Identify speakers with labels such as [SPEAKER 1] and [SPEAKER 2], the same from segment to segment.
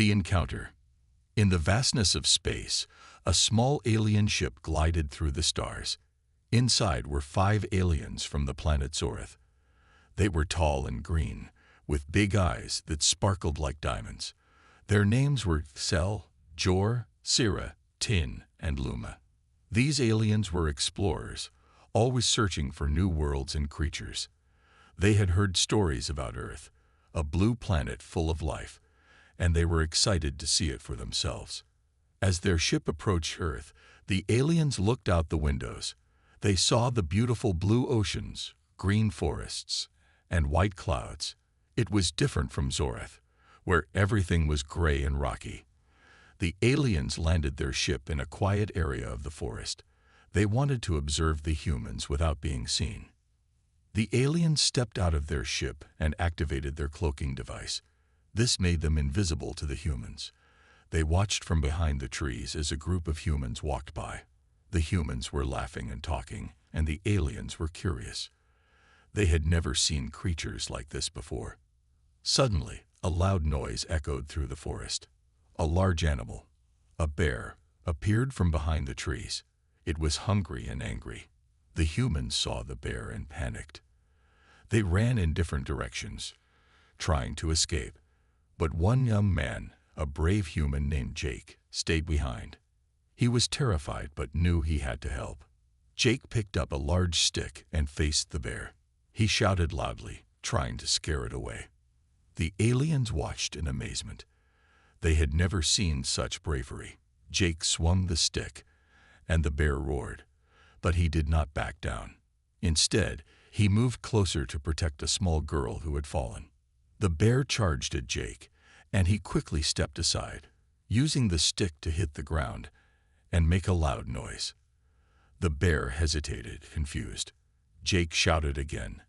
[SPEAKER 1] The encounter. In the vastness of space, a small alien ship glided through the stars. Inside were 5 aliens from the planet Zorith. They were tall and green, with big eyes that sparkled like diamonds. Their names were Sel, Jor, Sira, Tin, and Luma. These aliens were explorers, always searching for new worlds and creatures. They had heard stories about Earth, a blue planet full of life, and they were excited to see it for themselves. As their ship approached Earth, the aliens looked out the windows. They saw the beautiful blue oceans, green forests, and white clouds. It was different from Zorith, where everything was gray and rocky. The aliens landed their ship in a quiet area of the forest. They wanted to observe the humans without being seen. The aliens stepped out of their ship and activated their cloaking device. This made them invisible to the humans. They watched from behind the trees as a group of humans walked by. The humans were laughing and talking, and the aliens were curious. They had never seen creatures like this before. Suddenly, a loud noise echoed through the forest. A large animal, a bear, appeared from behind the trees. It was hungry and angry. The humans saw the bear and panicked. They ran in different directions, trying to escape. But one young man, a brave human named Jake, stayed behind. He was terrified but knew he had to help. Jake picked up a large stick and faced the bear. He shouted loudly, trying to scare it away. The aliens watched in amazement. They had never seen such bravery. Jake swung the stick, and the bear roared, but he did not back down. Instead, he moved closer to protect a small girl who had fallen. The bear charged at Jake, and he quickly stepped aside, using the stick to hit the ground and make a loud noise. The bear hesitated, confused. Jake shouted again,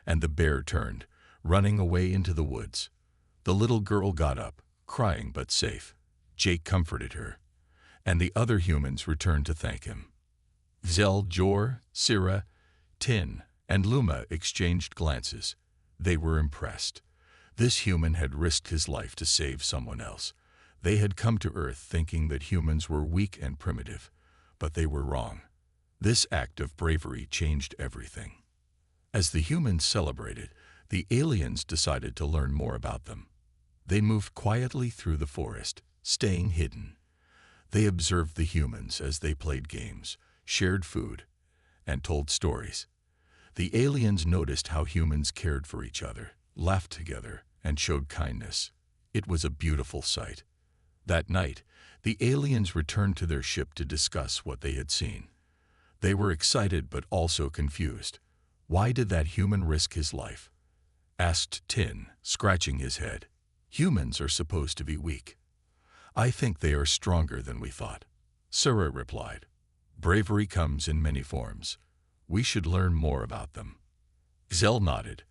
[SPEAKER 1] and the bear turned, running away into the woods. The little girl got up, crying but safe. Jake comforted her, and the other humans returned to thank him. Zel, Jor, Sira, Tin, and Luma exchanged glances. They were impressed. This human had risked his life to save someone else. They had come to Earth thinking that humans were weak and primitive, but they were wrong. This act of bravery changed everything. As the humans celebrated, the aliens decided to learn more about them. They moved quietly through the forest, staying hidden. They observed the humans as they played games, shared food, and told stories. The aliens noticed how humans cared for each other, laughed together, and showed kindness. It was a beautiful sight. That night, the aliens returned to their ship to discuss what they had seen. They were excited but also confused. Why did that human risk his life? Asked Tin, scratching his head. Humans are supposed to be weak. I think they are stronger than we thought. Sura replied. Bravery comes in many forms. We should learn more about them. Zel nodded.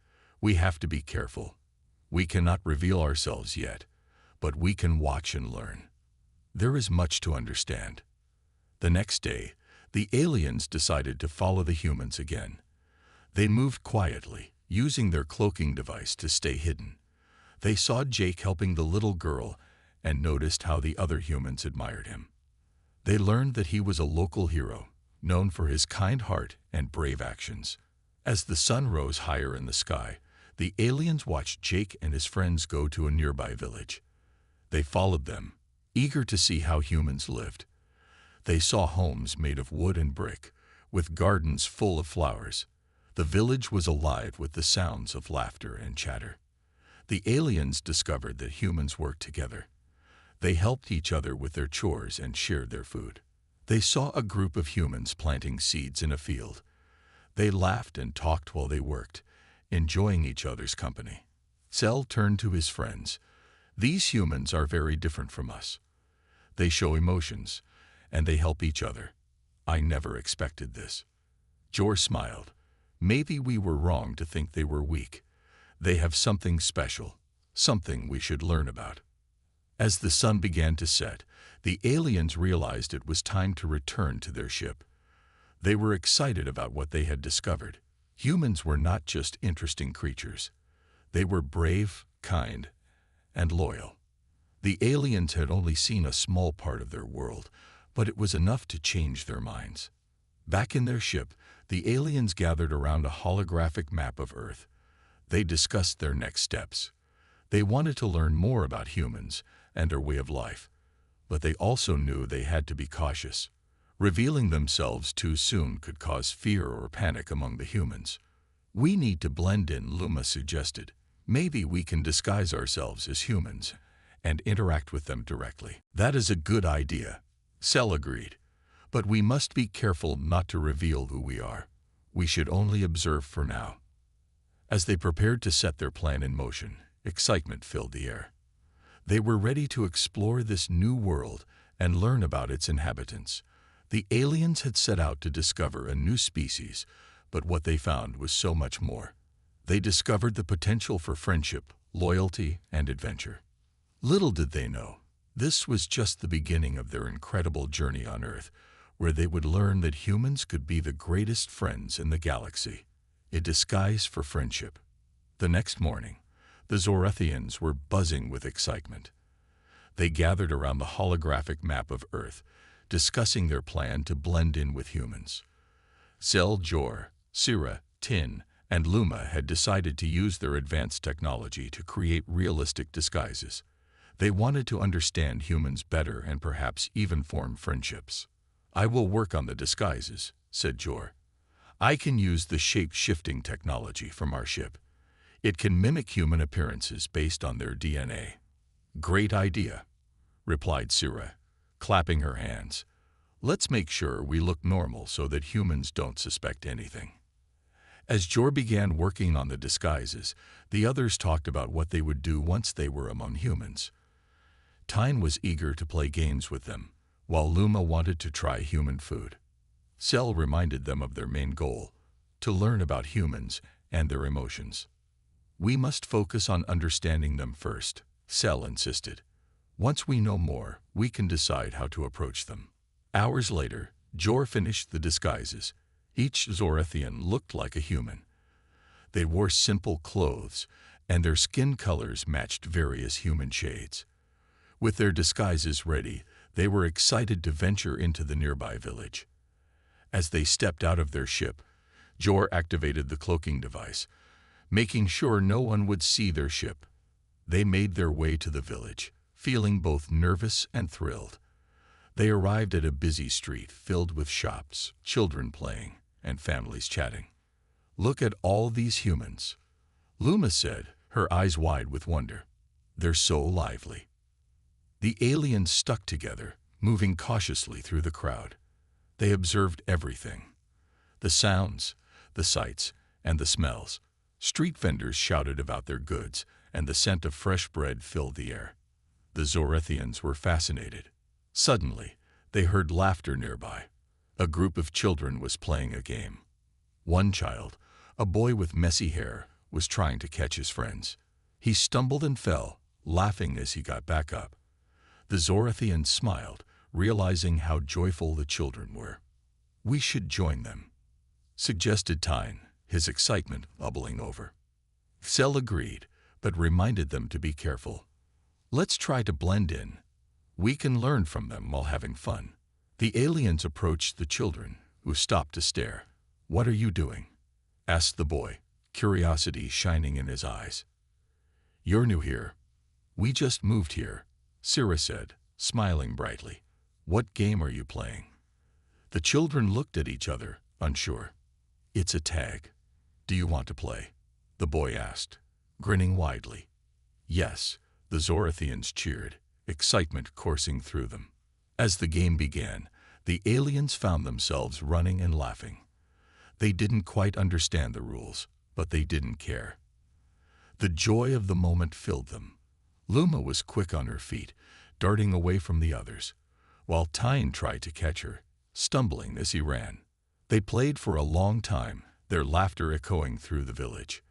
[SPEAKER 1] We have to be careful. We cannot reveal ourselves yet, but we can watch and learn. There is much to understand. The next day, the aliens decided to follow the humans again. They moved quietly, using their cloaking device to stay hidden. They saw Jake helping the little girl and noticed how the other humans admired him. They learned that he was a local hero, known for his kind heart and brave actions. As the sun rose higher in the sky, the aliens watched Jake and his friends go to a nearby village. They followed them, eager to see how humans lived. They saw homes made of wood and brick, with gardens full of flowers. The village was alive with the sounds of laughter and chatter. The aliens discovered that humans worked together. They helped each other with their chores and shared their food. They saw a group of humans planting seeds in a field. They laughed and talked while they worked, enjoying each other's company. Cell turned to his friends. These humans are very different from us. They show emotions, and they help each other. I never expected this. Jor smiled. Maybe we were wrong to think they were weak. They have something special, something we should learn about. As the sun began to set, the aliens realized it was time to return to their ship. They were excited about what they had discovered. Humans were not just interesting creatures. They were brave, kind, and loyal. The aliens had only seen a small part of their world, but it was enough to change their minds. Back in their ship, the aliens gathered around a holographic map of Earth. They discussed their next steps. They wanted to learn more about humans and their way of life, but they also knew they had to be cautious. Revealing themselves too soon could cause fear or panic among the humans. "We need to blend in," Luma suggested. "Maybe we can disguise ourselves as humans and interact with them directly." "That is a good idea," Cell agreed. "But we must be careful not to reveal who we are. We should only observe for now." As they prepared to set their plan in motion, excitement filled the air. They were ready to explore this new world and learn about its inhabitants. The aliens had set out to discover a new species, but what they found was so much more. They discovered the potential for friendship, loyalty, and adventure. Little did they know, this was just the beginning of their incredible journey on Earth, where they would learn that humans could be the greatest friends in the galaxy, a disguise for friendship. The next morning, the Zorethians were buzzing with excitement. They gathered around the holographic map of Earth, discussing their plan to blend in with humans. Cell, Jor, Sira, Tin, and Luma had decided to use their advanced technology to create realistic disguises. They wanted to understand humans better and perhaps even form friendships. "I will work on the disguises," said Jor. "I can use the shape-shifting technology from our ship. It can mimic human appearances based on their DNA." "Great idea," replied Sira, clapping her hands. "Let's make sure we look normal so that humans don't suspect anything." As Jor began working on the disguises, the others talked about what they would do once they were among humans. Tyne was eager to play games with them, while Luma wanted to try human food. Cell reminded them of their main goal, to learn about humans and their emotions. "We must focus on understanding them first," Cell insisted. "Once we know more, we can decide how to approach them." Hours later, Jor finished the disguises. Each Zorethian looked like a human. They wore simple clothes, and their skin colors matched various human shades. With their disguises ready, they were excited to venture into the nearby village. As they stepped out of their ship, Jor activated the cloaking device, making sure no one would see their ship. They made their way to the village, feeling both nervous and thrilled. They arrived at a busy street filled with shops, children playing, and families chatting. "Look at all these humans," Luma said, her eyes wide with wonder. "They're so lively." The aliens stuck together, moving cautiously through the crowd. They observed everything: the sounds, the sights, and the smells. Street vendors shouted about their goods, and the scent of fresh bread filled the air. The Zorethians were fascinated. Suddenly, they heard laughter nearby. A group of children was playing a game. One child, a boy with messy hair, was trying to catch his friends. He stumbled and fell, laughing as he got back up. The Zorethians smiled, realizing how joyful the children were. "We should join them," suggested Tyne, his excitement bubbling over. Cell agreed, but reminded them to be careful. "Let's try to blend in. We can learn from them while having fun." The aliens approached the children, who stopped to stare. "What are you doing?" asked the boy, curiosity shining in his eyes. "You're new here." "We just moved here," Sira said, smiling brightly. "What game are you playing?" The children looked at each other, unsure. "It's a tag. Do you want to play?" the boy asked, grinning widely. "Yes," the Zorethians cheered, excitement coursing through them. As the game began, the aliens found themselves running and laughing. They didn't quite understand the rules, but they didn't care. The joy of the moment filled them. Luma was quick on her feet, darting away from the others, while Tyne tried to catch her, stumbling as he ran. They played for a long time, their laughter echoing through the village.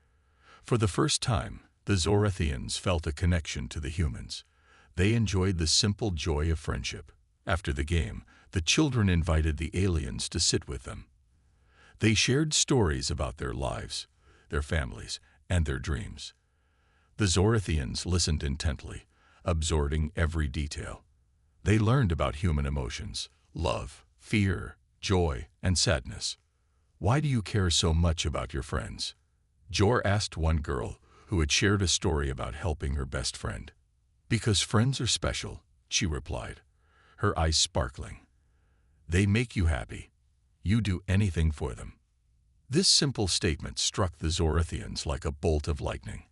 [SPEAKER 1] For the first time, the Zorethians felt a connection to the humans. They enjoyed the simple joy of friendship. After the game, the children invited the aliens to sit with them. They shared stories about their lives, their families, and their dreams. The Zorethians listened intently, absorbing every detail. They learned about human emotions, love, fear, joy, and sadness. "Why do you care so much about your friends?" Jor asked one girl who had shared a story about helping her best friend. "Because friends are special," she replied, her eyes sparkling. "They make you happy. You do anything for them." This simple statement struck the Zorathians like a bolt of lightning.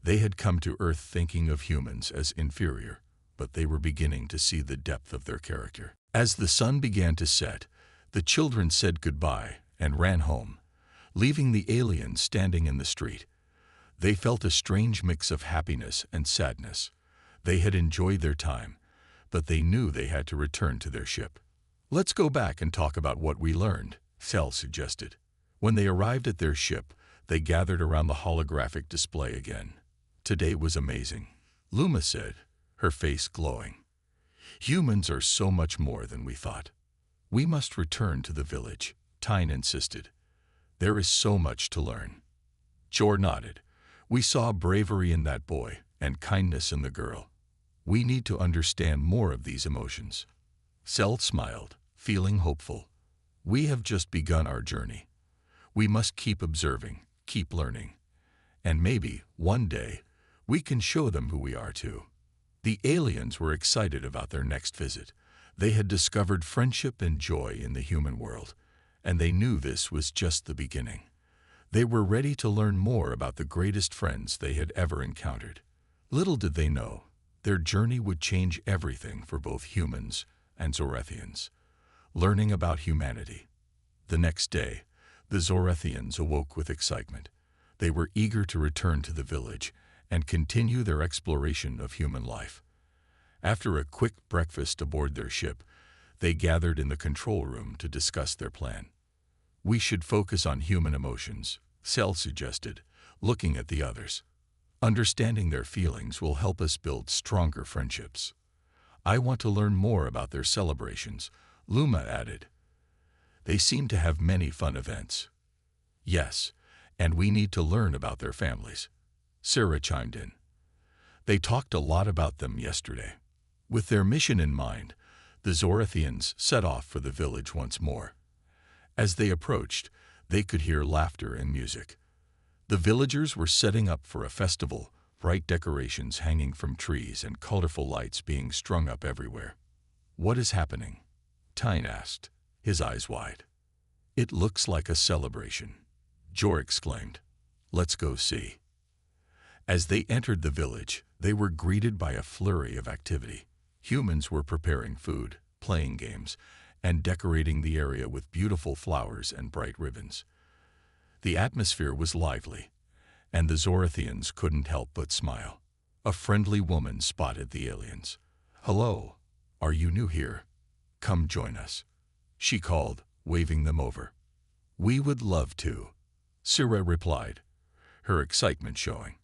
[SPEAKER 1] They had come to Earth thinking of humans as inferior, but they were beginning to see the depth of their character. As the sun began to set, the children said goodbye and ran home, leaving the aliens standing in the street. They felt a strange mix of happiness and sadness. They had enjoyed their time, but they knew they had to return to their ship. "Let's go back and talk about what we learned," Sel suggested. When they arrived at their ship, they gathered around the holographic display again. "Today was amazing," Luma said, her face glowing. "Humans are so much more than we thought." "We must return to the village," Tyne insisted. "There is so much to learn." Jor nodded. "We saw bravery in that boy and kindness in the girl. We need to understand more of these emotions." Sel smiled, feeling hopeful. "We have just begun our journey. We must keep observing, keep learning. And maybe, one day, we can show them who we are too." The aliens were excited about their next visit. They had discovered friendship and joy in the human world, and they knew this was just the beginning. They were ready to learn more about the greatest friends they had ever encountered. Little did they know, their journey would change everything for both humans and Zorathians. Learning about humanity. The next day, the Zorathians awoke with excitement. They were eager to return to the village and continue their exploration of human life. After a quick breakfast aboard their ship, they gathered in the control room to discuss their plan. "We should focus on human emotions," Sel suggested, looking at the others. "Understanding their feelings will help us build stronger friendships." "I want to learn more about their celebrations," Luma added. "They seem to have many fun events." "Yes, and we need to learn about their families," Sarah chimed in. "They talked a lot about them yesterday." With their mission in mind, the Zorathians set off for the village once more. As they approached, they could hear laughter and music. The villagers were setting up for a festival, bright decorations hanging from trees and colorful lights being strung up everywhere. "What is happening?" Tyne asked, his eyes wide. "It looks like a celebration," Jor exclaimed. "Let's go see." As they entered the village, they were greeted by a flurry of activity. Humans were preparing food, playing games, and decorating the area with beautiful flowers and bright ribbons. The atmosphere was lively, and the Zorathians couldn't help but smile. A friendly woman spotted the aliens. "Hello, are you new here? Come join us," she called, waving them over. "We would love to," Sira replied, her excitement showing.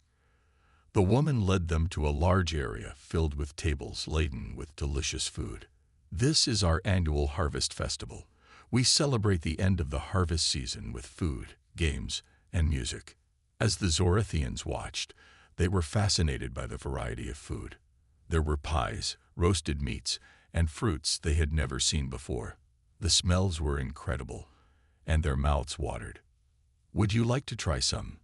[SPEAKER 1] The woman led them to a large area filled with tables laden with delicious food. "This is our annual harvest festival. We celebrate the end of the harvest season with food, games, and music." As the Zorathians watched, they were fascinated by the variety of food. There were pies, roasted meats, and fruits they had never seen before. The smells were incredible, and their mouths watered. "Would you like to try some?"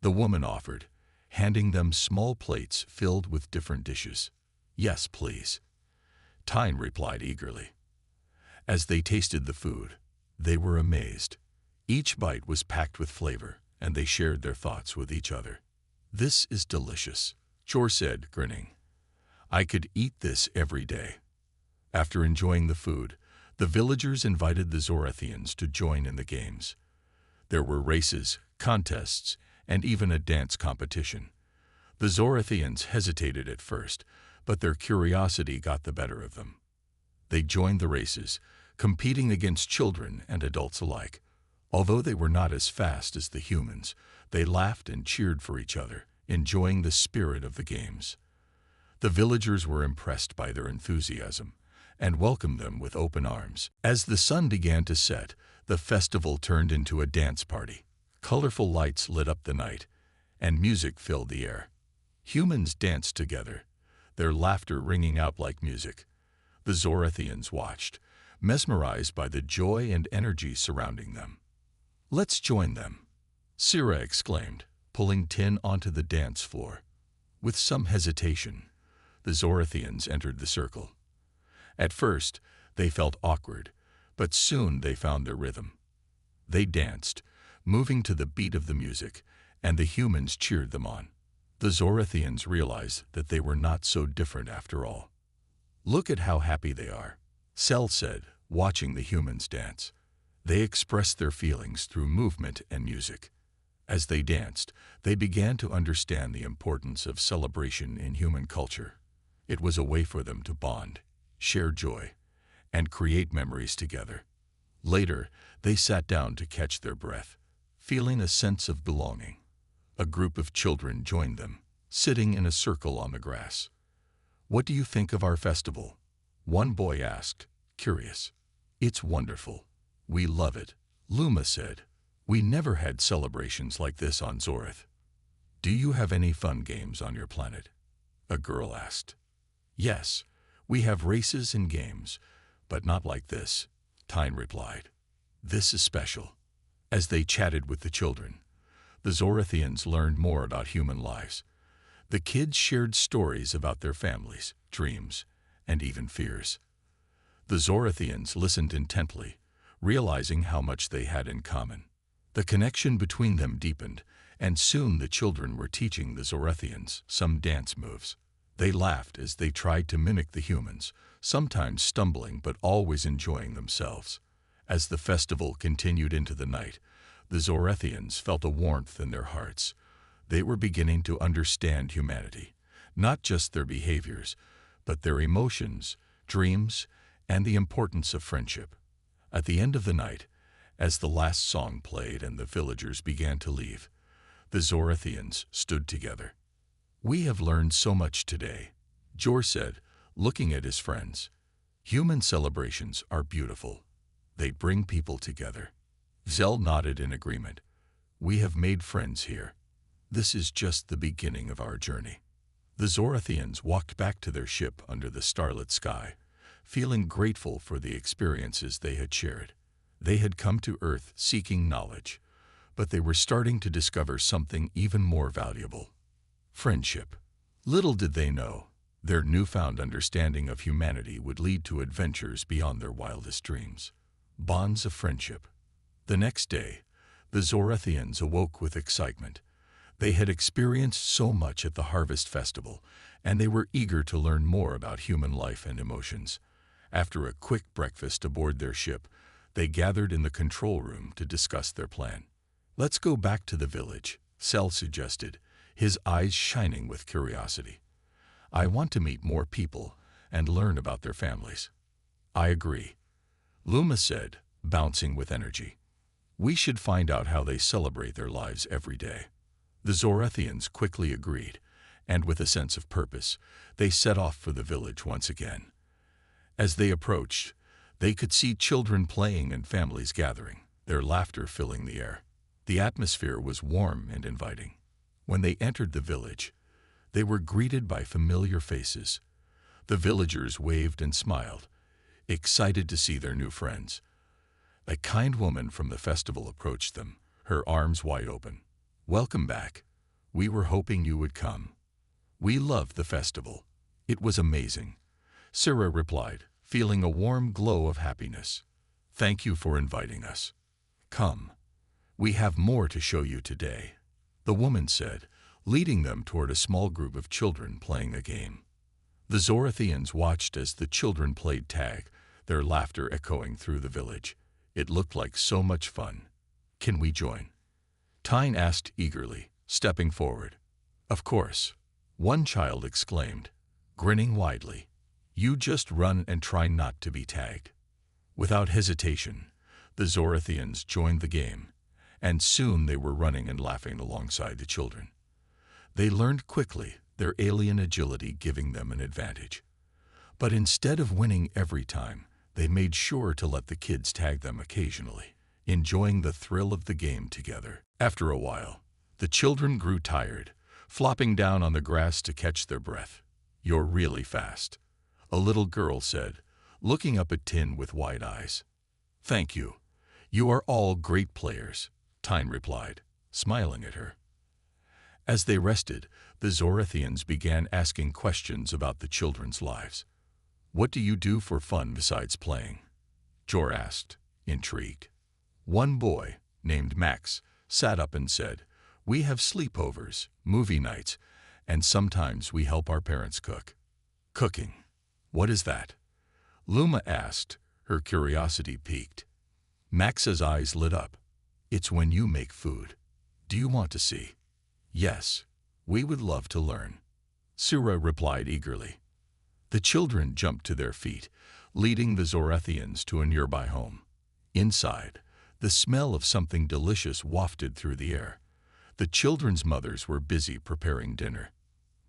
[SPEAKER 1] the woman offered, handing them small plates filled with different dishes. "Yes, please," Tyne replied eagerly. As they tasted the food, they were amazed. Each bite was packed with flavor, and they shared their thoughts with each other. "This is delicious," Jor said, grinning. "I could eat this every day." After enjoying the food, the villagers invited the Zorathians to join in the games. There were races, contests, and even a dance competition. The Zorathians hesitated at first, but their curiosity got the better of them. They joined the races, competing against children and adults alike. Although they were not as fast as the humans, they laughed and cheered for each other, enjoying the spirit of the games. The villagers were impressed by their enthusiasm and welcomed them with open arms. As the sun began to set, the festival turned into a dance party. Colorful lights lit up the night, and music filled the air. Humans danced together. their laughter ringing out like music. The Zorathians watched, mesmerized by the joy and energy surrounding them. "Let's join them," Sira exclaimed, pulling Tin onto the dance floor. With some hesitation, the Zorathians entered the circle. At first, they felt awkward, but soon they found their rhythm. They danced, moving to the beat of the music, and the humans cheered them on. The Zorathians realized that they were not so different after all. "Look at how happy they are," Cell said, watching the humans dance. They expressed their feelings through movement and music. As they danced, they began to understand the importance of celebration in human culture. It was a way for them to bond, share joy, and create memories together. Later, they sat down to catch their breath, feeling a sense of belonging. A group of children joined them, sitting in a circle on the grass. "What do you think of our festival?" one boy asked, curious. "It's wonderful. We love it," Luma said. "We never had celebrations like this on Zorath." "Do you have any fun games on your planet?" a girl asked. "Yes, we have races and games, but not like this," Tyne replied. "This is special." As they chatted with the children, the Zorathians learned more about human lives. The kids shared stories about their families, dreams, and even fears. The Zorathians listened intently, realizing how much they had in common. The connection between them deepened, and soon the children were teaching the Zorathians some dance moves. They laughed as they tried to mimic the humans, sometimes stumbling but always enjoying themselves. As the festival continued into the night, the Zorathians felt a warmth in their hearts. They were beginning to understand humanity, not just their behaviors, but their emotions, dreams, and the importance of friendship. At the end of the night, as the last song played and the villagers began to leave, the Zorathians stood together. "We have learned so much today," Jor said, looking at his friends. "Human celebrations are beautiful. They bring people together." Zell nodded in agreement. "We have made friends here. This is just the beginning of our journey." The Zorathians walked back to their ship under the starlit sky, feeling grateful for the experiences they had shared. They had come to Earth seeking knowledge, but they were starting to discover something even more valuable: friendship. Little did they know, their newfound understanding of humanity would lead to adventures beyond their wildest dreams. Bonds of friendship. The next day, the Zorathians awoke with excitement. They had experienced so much at the Harvest Festival, and they were eager to learn more about human life and emotions. After a quick breakfast aboard their ship, they gathered in the control room to discuss their plan. "Let's go back to the village," Cell suggested, his eyes shining with curiosity. "I want to meet more people and learn about their families." "I agree," Luma said, bouncing with energy. "We should find out how they celebrate their lives every day." The Zorathians quickly agreed, and with a sense of purpose, they set off for the village once again. As they approached, they could see children playing and families gathering, their laughter filling the air. The atmosphere was warm and inviting. When they entered the village, they were greeted by familiar faces. The villagers waved and smiled, excited to see their new friends. A kind woman from the festival approached them, her arms wide open. "Welcome back. We were hoping you would come. We loved the festival. It was amazing," Sira replied, feeling a warm glow of happiness. "Thank you for inviting us. Come. We have more to show you today," the woman said, leading them toward a small group of children playing a game. The Zorathians watched as the children played tag, their laughter echoing through the village. It looked like so much fun. "Can we join?" Tyne asked eagerly, stepping forward. "Of course," one child exclaimed, grinning widely. "You just run and try not to be tagged." Without hesitation, the Zorathians joined the game, and soon they were running and laughing alongside the children. They learned quickly, their alien agility giving them an advantage. But instead of winning every time, they made sure to let the kids tag them occasionally, enjoying the thrill of the game together. After a while, the children grew tired, flopping down on the grass to catch their breath. "You're really fast," a little girl said, looking up at Tin with wide eyes. "Thank you. You are all great players," Tin replied, smiling at her. As they rested, the Zorathians began asking questions about the children's lives. "What do you do for fun besides playing?" Jor asked, intrigued. One boy, named Max, sat up and said, "We have sleepovers, movie nights, and sometimes we help our parents cook." "Cooking? What is that?" Luma asked, her curiosity piqued. Max's eyes lit up. "It's when you make food. Do you want to see?" "Yes, we would love to learn," Sura replied eagerly. The children jumped to their feet, leading the Zorathians to a nearby home. Inside, the smell of something delicious wafted through the air. The children's mothers were busy preparing dinner.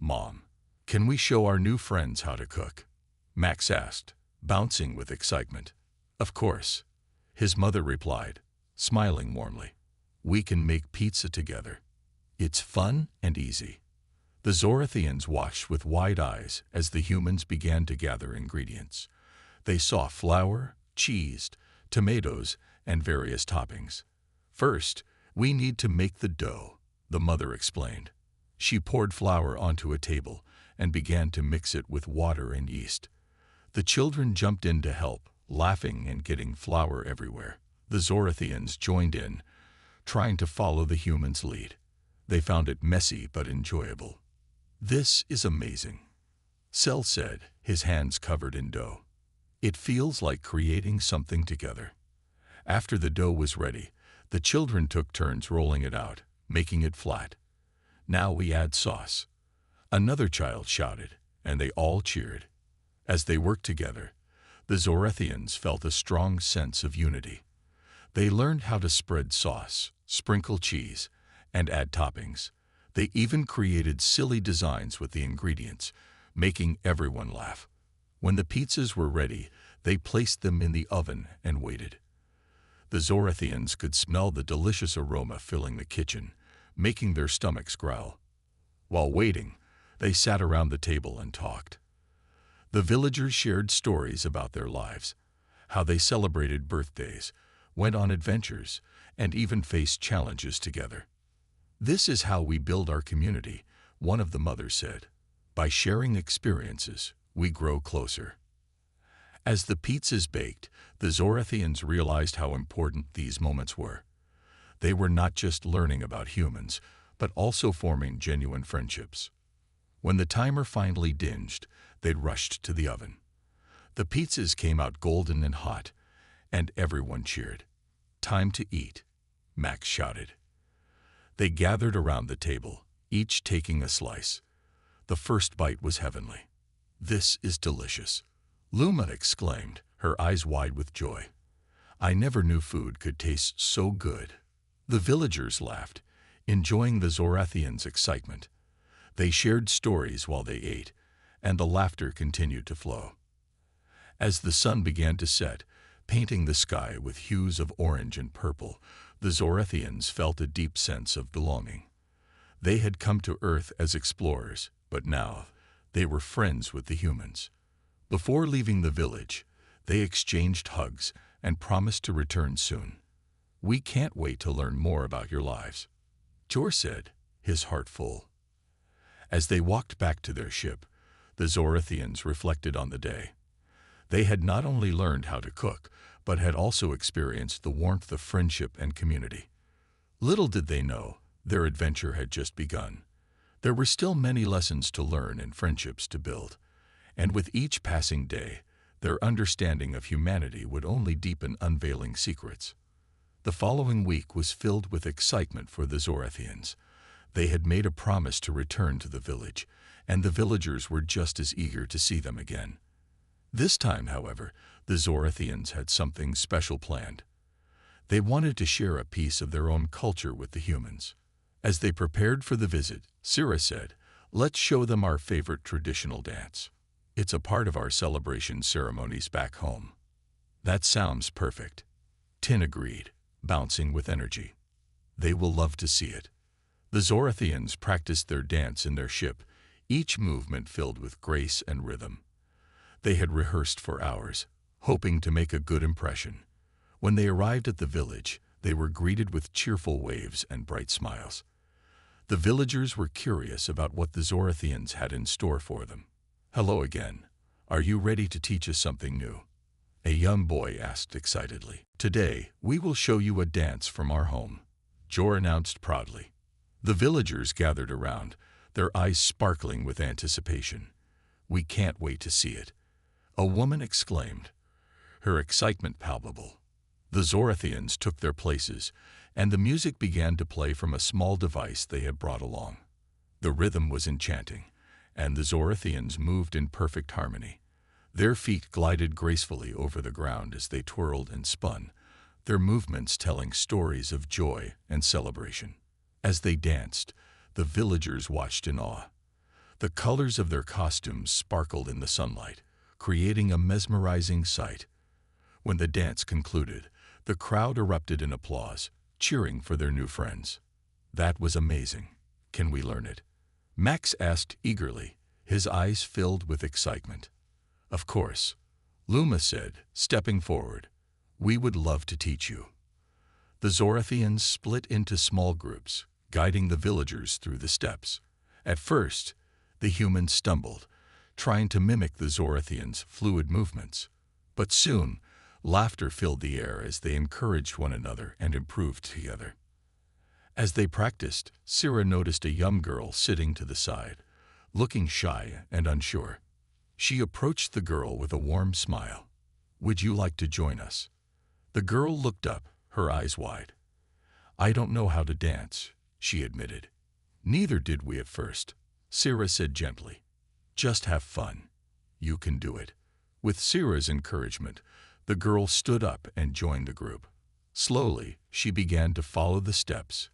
[SPEAKER 1] "Mom, can we show our new friends how to cook?" Max asked, bouncing with excitement. "Of course," his mother replied, smiling warmly. "We can make pizza together. It's fun and easy." The Zorathians watched with wide eyes as the humans began to gather ingredients. They saw flour, cheese, tomatoes, and various toppings. "First, we need to make the dough," the mother explained. She poured flour onto a table and began to mix it with water and yeast. The children jumped in to help, laughing and getting flour everywhere. The Zorathians joined in, trying to follow the humans' lead. They found it messy but enjoyable. "This is amazing," Cell said, his hands covered in dough. "It feels like creating something together." After the dough was ready, the children took turns rolling it out, making it flat. "Now we add sauce," another child shouted, and they all cheered. As they worked together, the Zorathians felt a strong sense of unity. They learned how to spread sauce, sprinkle cheese, and add toppings. They even created silly designs with the ingredients, making everyone laugh. When the pizzas were ready, they placed them in the oven and waited. The Zorathians could smell the delicious aroma filling the kitchen, making their stomachs growl. While waiting, they sat around the table and talked. The villagers shared stories about their lives, how they celebrated birthdays, went on adventures, and even faced challenges together. "This is how we build our community," one of the mothers said. "By sharing experiences, we grow closer." As the pizzas baked, the Zorathians realized how important these moments were. They were not just learning about humans, but also forming genuine friendships. When the timer finally dinged, they rushed to the oven. The pizzas came out golden and hot, and everyone cheered. "Time to eat," Max shouted. They gathered around the table, each taking a slice. The first bite was heavenly. "This is delicious," Luma exclaimed, her eyes wide with joy. "I never knew food could taste so good." The villagers laughed, enjoying the Zorathians' excitement. They shared stories while they ate, and the laughter continued to flow. As the sun began to set, painting the sky with hues of orange and purple, the Zorathians felt a deep sense of belonging. They had come to Earth as explorers, but now they were friends with the humans. Before leaving the village, they exchanged hugs and promised to return soon. "We can't wait to learn more about your lives," Jor said, his heart full. As they walked back to their ship, the Zorathians reflected on the day. They had not only learned how to cook, but had also experienced the warmth of friendship and community. Little did they know, their adventure had just begun. There were still many lessons to learn and friendships to build. And with each passing day, their understanding of humanity would only deepen, unveiling secrets. The following week was filled with excitement for the Zorathians. They had made a promise to return to the village, and the villagers were just as eager to see them again. This time, however, the Zorathians had something special planned. They wanted to share a piece of their own culture with the humans. As they prepared for the visit, Sira said, "Let's show them our favorite traditional dance. It's a part of our celebration ceremonies back home." "That sounds perfect," Tin agreed, bouncing with energy. "They will love to see it." The Zorathians practiced their dance in their ship, each movement filled with grace and rhythm. They had rehearsed for hours, hoping to make a good impression. When they arrived at the village, they were greeted with cheerful waves and bright smiles. The villagers were curious about what the Zorathians had in store for them. "Hello again. Are you ready to teach us something new?" a young boy asked excitedly. "Today, we will show you a dance from our home," Jor announced proudly. The villagers gathered around, their eyes sparkling with anticipation. "We can't wait to see it," a woman exclaimed, her excitement palpable. The Zorathians took their places, and the music began to play from a small device they had brought along. The rhythm was enchanting, and the Zorathians moved in perfect harmony. Their feet glided gracefully over the ground as they twirled and spun, their movements telling stories of joy and celebration. As they danced, the villagers watched in awe. The colors of their costumes sparkled in the sunlight, creating a mesmerizing sight. When the dance concluded, the crowd erupted in applause, cheering for their new friends. "That was amazing. Can we learn it?" Max asked eagerly, his eyes filled with excitement. "Of course," Luma said, stepping forward. "We would love to teach you." The Zorathians split into small groups, guiding the villagers through the steps. At first, the humans stumbled, trying to mimic the Zorathians' fluid movements. But soon, laughter filled the air as they encouraged one another and improved together. As they practiced, Sira noticed a young girl sitting to the side, looking shy and unsure. She approached the girl with a warm smile. "Would you like to join us?" The girl looked up, her eyes wide. "I don't know how to dance," she admitted. "Neither did we at first," Sira said gently. "Just have fun. You can do it." With Sira's encouragement, the girl stood up and joined the group. Slowly, she began to follow the steps,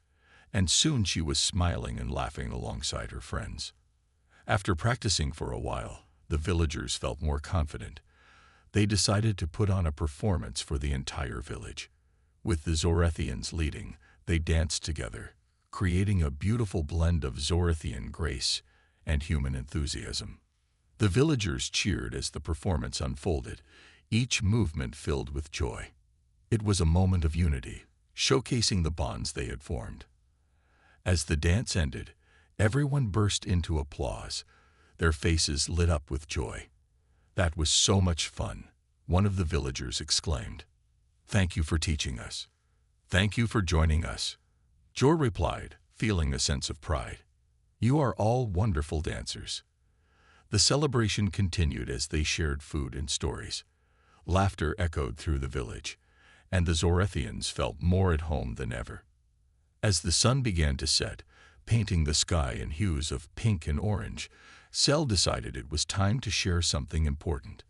[SPEAKER 1] and soon she was smiling and laughing alongside her friends. After practicing for a while, the villagers felt more confident. They decided to put on a performance for the entire village. With the Zorathians leading, they danced together, creating a beautiful blend of Zorathian grace and human enthusiasm. The villagers cheered as the performance unfolded, each movement filled with joy. It was a moment of unity, showcasing the bonds they had formed. As the dance ended, everyone burst into applause, their faces lit up with joy. "That was so much fun," one of the villagers exclaimed. "Thank you for teaching us." "Thank you for joining us," Jor replied, feeling a sense of pride. "You are all wonderful dancers." The celebration continued as they shared food and stories. Laughter echoed through the village, and the Zorathians felt more at home than ever. As the sun began to set, painting the sky in hues of pink and orange, Cell decided it was time to share something important.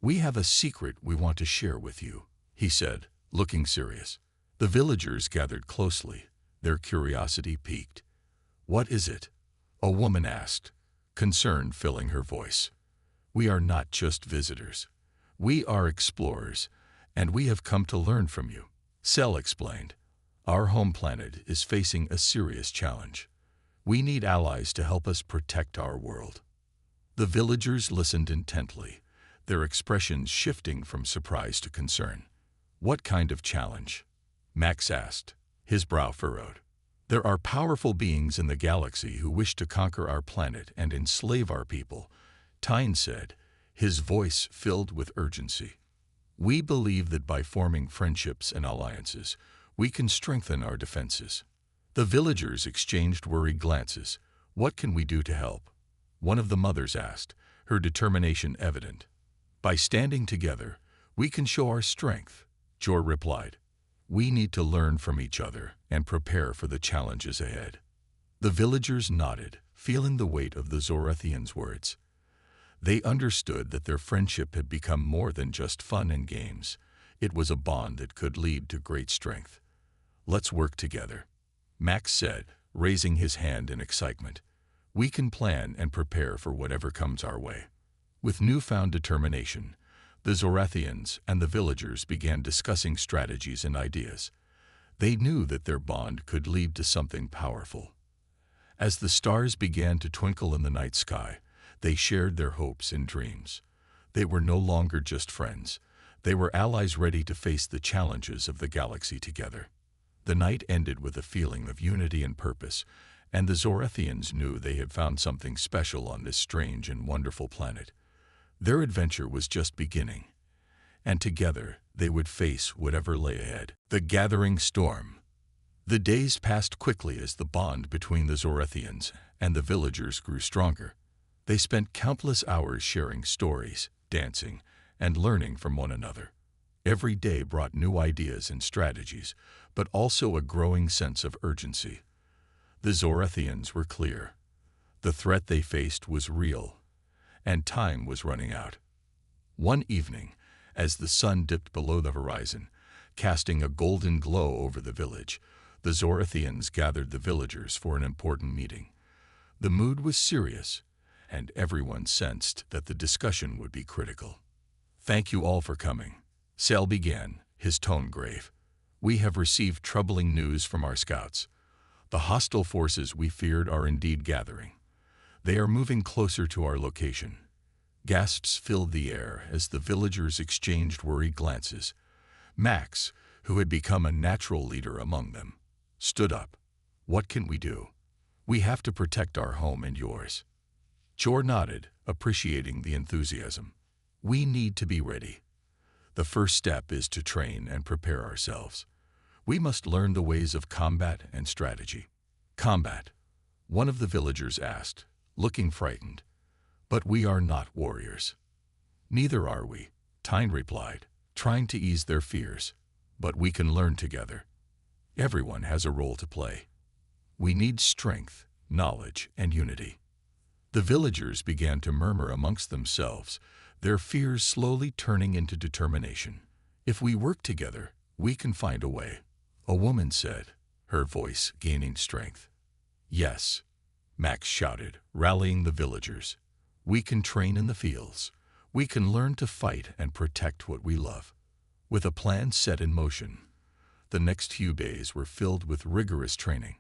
[SPEAKER 1] "We have a secret we want to share with you," he said, looking serious. The villagers gathered closely, their curiosity piqued. "What is it?" a woman asked, concern filling her voice. "We are not just visitors. We are explorers, and we have come to learn from you," Cell explained. "Our home planet is facing a serious challenge. We need allies to help us protect our world." The villagers listened intently, their expressions shifting from surprise to concern. "What kind of challenge?" Max asked, his brow furrowed. "There are powerful beings in the galaxy who wish to conquer our planet and enslave our people," Tyne said, his voice filled with urgency. "We believe that by forming friendships and alliances, we can strengthen our defenses." The villagers exchanged worried glances. "What can we do to help?" one of the mothers asked, her determination evident. "By standing together, we can show our strength," Jor replied. "We need to learn from each other and prepare for the challenges ahead." The villagers nodded, feeling the weight of the Zorathians' words. They understood that their friendship had become more than just fun and games. It was a bond that could lead to great strength. "Let's work together," Max said, raising his hand in excitement. "We can plan and prepare for whatever comes our way." With newfound determination, the Zorathians and the villagers began discussing strategies and ideas. They knew that their bond could lead to something powerful. As the stars began to twinkle in the night sky, they shared their hopes and dreams. They were no longer just friends. They were allies ready to face the challenges of the galaxy together. The night ended with a feeling of unity and purpose, and the Zorathians knew they had found something special on this strange and wonderful planet. Their adventure was just beginning, and together they would face whatever lay ahead. The gathering storm. The days passed quickly as the bond between the Zorathians and the villagers grew stronger. They spent countless hours sharing stories, dancing, and learning from one another. Every day brought new ideas and strategies, but also a growing sense of urgency. The Zorathians were clear. The threat they faced was real, and time was running out. One evening, as the sun dipped below the horizon, casting a golden glow over the village, the Zorathians gathered the villagers for an important meeting. The mood was serious, and everyone sensed that the discussion would be critical. "Thank you all for coming," Sal began, his tone grave. "We have received troubling news from our scouts. The hostile forces we feared are indeed gathering. They are moving closer to our location." Gasps filled the air as the villagers exchanged worried glances. Max, who had become a natural leader among them, stood up. "What can we do? We have to protect our home and yours." Jor nodded, appreciating the enthusiasm. "We need to be ready. The first step is to train and prepare ourselves. We must learn the ways of combat and strategy." "Combat?" one of the villagers asked, looking frightened. "But we are not warriors." "Neither are we," Tyne replied, trying to ease their fears. "But we can learn together. Everyone has a role to play. We need strength, knowledge, and unity." The villagers began to murmur amongst themselves, their fears slowly turning into determination. "If we work together, we can find a way," a woman said, her voice gaining strength. "Yes," Max shouted, rallying the villagers. "We can train in the fields. We can learn to fight and protect what we love." With a plan set in motion, the next few days were filled with rigorous training.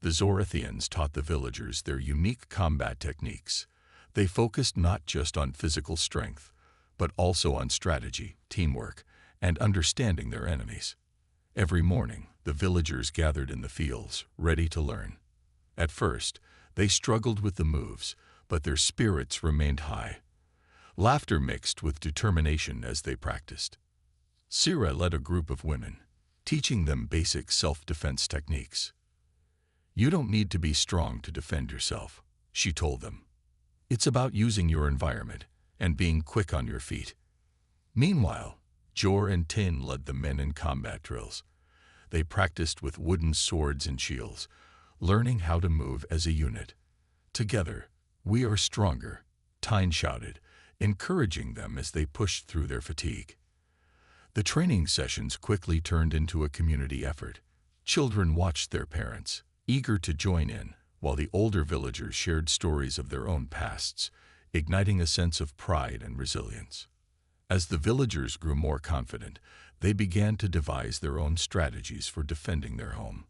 [SPEAKER 1] The Zorathians taught the villagers their unique combat techniques. They focused not just on physical strength, but also on strategy, teamwork, and understanding their enemies. Every morning, the villagers gathered in the fields, ready to learn. At first, they struggled with the moves, but their spirits remained high. Laughter mixed with determination as they practiced. Sira led a group of women, teaching them basic self-defense techniques. "You don't need to be strong to defend yourself," she told them. "It's about using your environment and being quick on your feet." Meanwhile, Jor and Tin led the men in combat drills. They practiced with wooden swords and shields, learning how to move as a unit. "Together, we are stronger," Tyne shouted, encouraging them as they pushed through their fatigue. The training sessions quickly turned into a community effort. Children watched their parents, eager to join in, while the older villagers shared stories of their own pasts, igniting a sense of pride and resilience. As the villagers grew more confident, they began to devise their own strategies for defending their home.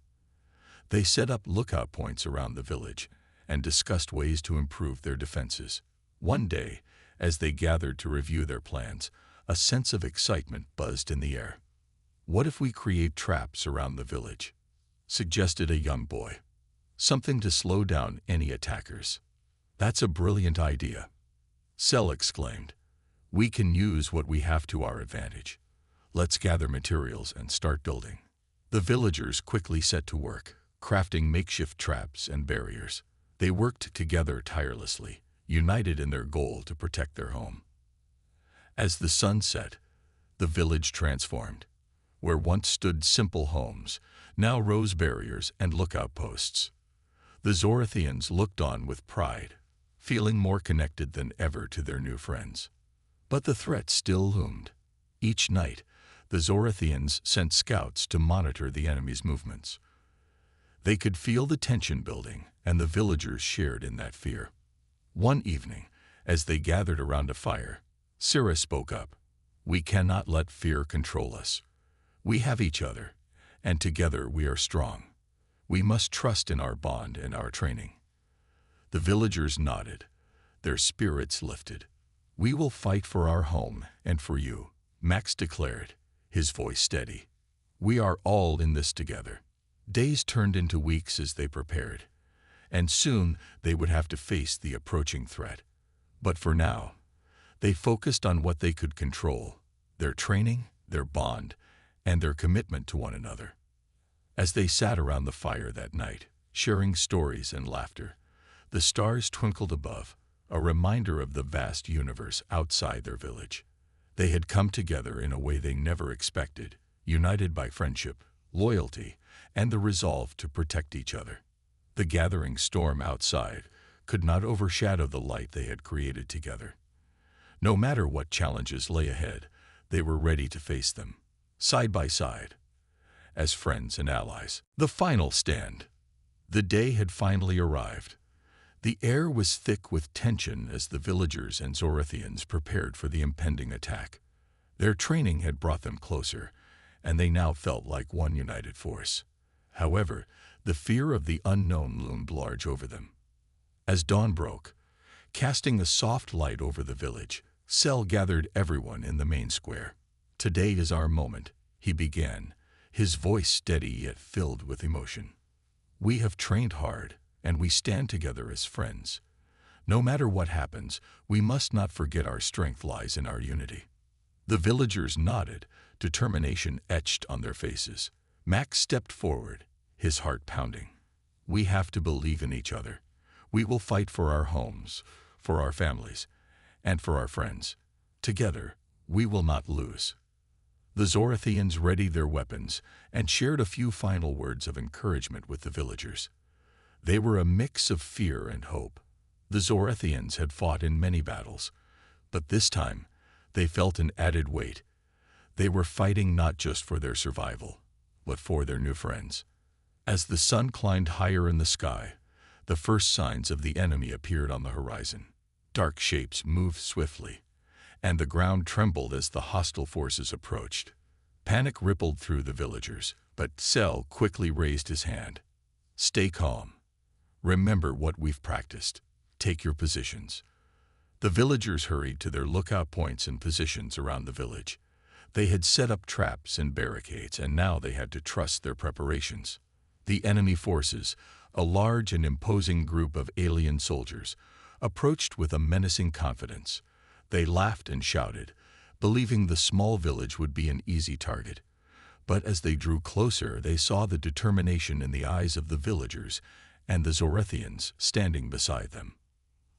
[SPEAKER 1] They set up lookout points around the village and discussed ways to improve their defenses. One day, as they gathered to review their plans, a sense of excitement buzzed in the air. "What if we create traps around the village?" suggested a young boy. "Something to slow down any attackers." "That's a brilliant idea," Sel exclaimed. "We can use what we have to our advantage. Let's gather materials and start building." The villagers quickly set to work, crafting makeshift traps and barriers. They worked together tirelessly, united in their goal to protect their home. As the sun set, the village transformed. Where once stood simple homes, now rose barriers and lookout posts. The Zorathians looked on with pride, feeling more connected than ever to their new friends. But the threat still loomed. Each night, the Zorathians sent scouts to monitor the enemy's movements. They could feel the tension building, and the villagers shared in that fear. One evening, as they gathered around a fire, Sira spoke up. "We cannot let fear control us. We have each other, and together we are strong. We must trust in our bond and our training." The villagers nodded, their spirits lifted. "We will fight for our home and for you," Max declared, his voice steady. "We are all in this together." Days turned into weeks as they prepared, and soon they would have to face the approaching threat. But for now, they focused on what they could control: their training, their bond, and their commitment to one another. As they sat around the fire that night, sharing stories and laughter, the stars twinkled above, a reminder of the vast universe outside their village. They had come together in a way they never expected, united by friendship, loyalty, and the resolve to protect each other. The gathering storm outside could not overshadow the light they had created together. No matter what challenges lay ahead, they were ready to face them, side by side, as friends and allies. The final stand. The day had finally arrived. The air was thick with tension as the villagers and Zorathians prepared for the impending attack. Their training had brought them closer, and they now felt like one united force. However, the fear of the unknown loomed large over them. As dawn broke, casting a soft light over the village, Sel gathered everyone in the main square. "Today is our moment," he began, his voice steady yet filled with emotion. "We have trained hard, and we stand together as friends. No matter what happens, we must not forget our strength lies in our unity." The villagers nodded, determination etched on their faces. Max stepped forward, his heart pounding. "We have to believe in each other. We will fight for our homes, for our families, and for our friends. Together, we will not lose." The Zorathians readied their weapons and shared a few final words of encouragement with the villagers. They were a mix of fear and hope. The Zorathians had fought in many battles, but this time they felt an added weight. They were fighting not just for their survival, but for their new friends. As the sun climbed higher in the sky, the first signs of the enemy appeared on the horizon. Dark shapes moved swiftly, and the ground trembled as the hostile forces approached. Panic rippled through the villagers, but Sel quickly raised his hand. "Stay calm. Remember what we've practiced. Take your positions." The villagers hurried to their lookout points and positions around the village. They had set up traps and barricades, and now they had to trust their preparations. The enemy forces, a large and imposing group of alien soldiers, approached with a menacing confidence. They laughed and shouted, believing the small village would be an easy target. But as they drew closer, they saw the determination in the eyes of the villagers and the Zorathians standing beside them.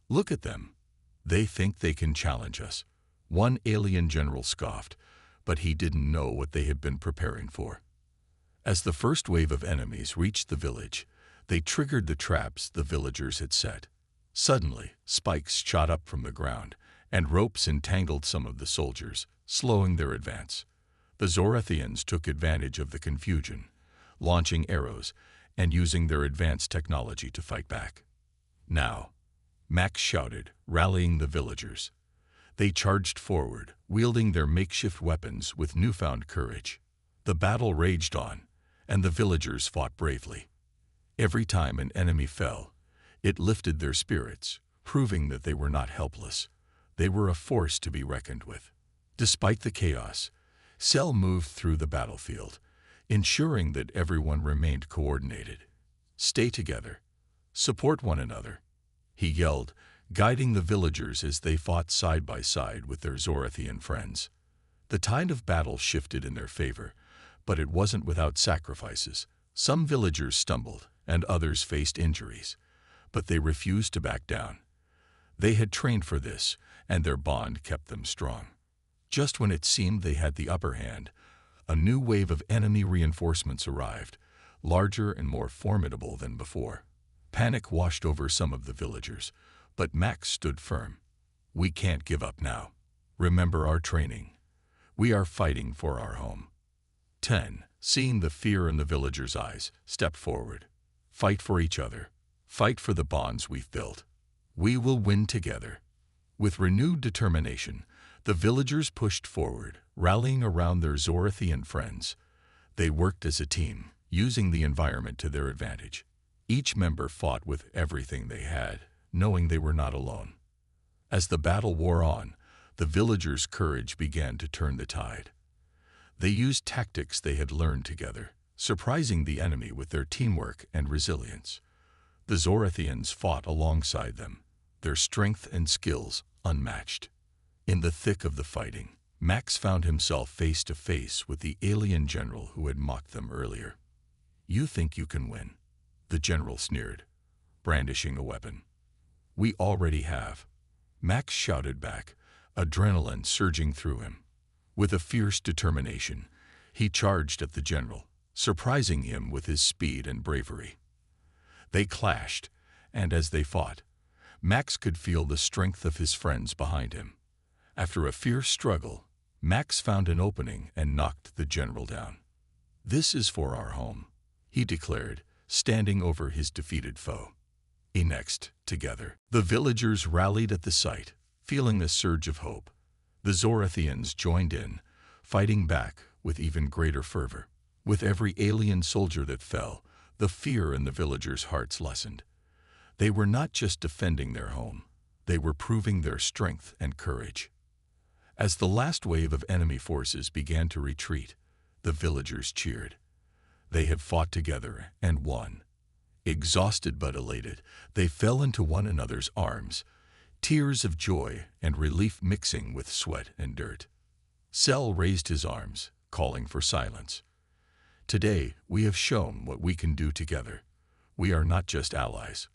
[SPEAKER 1] "Look at them. They think they can challenge us," one alien general scoffed, but he didn't know what they had been preparing for. As the first wave of enemies reached the village, they triggered the traps the villagers had set. Suddenly, spikes shot up from the ground, and ropes entangled some of the soldiers, slowing their advance. The Zorathians took advantage of the confusion, launching arrows and using their advanced technology to fight back. "Now," Max shouted, rallying the villagers. They charged forward, wielding their makeshift weapons with newfound courage. The battle raged on, and the villagers fought bravely. Every time an enemy fell, it lifted their spirits, proving that they were not helpless. They were a force to be reckoned with. Despite the chaos, Sel moved through the battlefield, ensuring that everyone remained coordinated. "Stay together. Support one another," he yelled, guiding the villagers as they fought side by side with their Zorathian friends. The tide of battle shifted in their favor, but it wasn't without sacrifices. Some villagers stumbled, and others faced injuries, but they refused to back down. They had trained for this, and their bond kept them strong. Just when it seemed they had the upper hand, a new wave of enemy reinforcements arrived, larger and more formidable than before. Panic washed over some of the villagers, but Max stood firm. "We can't give up now. Remember our training. We are fighting for our home." 10. Seeing the fear in the villagers' eyes, stepped forward. "Fight for each other. Fight for the bonds we've built. We will win together." With renewed determination, the villagers pushed forward, rallying around their Zorathian friends. They worked as a team, using the environment to their advantage. Each member fought with everything they had, knowing they were not alone. As the battle wore on, the villagers' courage began to turn the tide. They used tactics they had learned together, surprising the enemy with their teamwork and resilience. The Zorathians fought alongside them, their strength and skills unmatched. In the thick of the fighting, Max found himself face to face with the alien general who had mocked them earlier. "You think you can win?" the general sneered, brandishing a weapon. "We already have," Max shouted back, adrenaline surging through him. With a fierce determination, he charged at the general, surprising him with his speed and bravery. They clashed, and as they fought, Max could feel the strength of his friends behind him. After a fierce struggle, Max found an opening and knocked the general down. "This is for our home," he declared, standing over his defeated foe. Next, together, the villagers rallied at the sight, feeling a surge of hope. The Zorathians joined in, fighting back with even greater fervor. With every alien soldier that fell, the fear in the villagers' hearts lessened. They were not just defending their home, they were proving their strength and courage. As the last wave of enemy forces began to retreat, the villagers cheered. They had fought together and won. Exhausted but elated, they fell into one another's arms, tears of joy and relief mixing with sweat and dirt. Cell raised his arms, calling for silence. "Today, we have shown what we can do together. We are not just allies.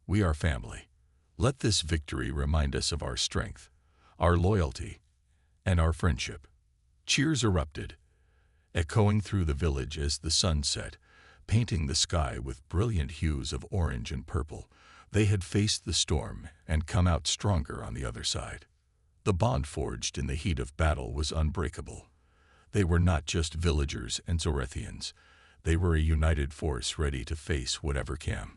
[SPEAKER 1] We are family. Let this victory remind us of our strength, our loyalty, and our friendship." Cheers erupted, echoing through the village as the sun set, painting the sky with brilliant hues of orange and purple. They had faced the storm and come out stronger on the other side. The bond forged in the heat of battle was unbreakable. They were not just villagers and Zorathians. They were a united force ready to face whatever came.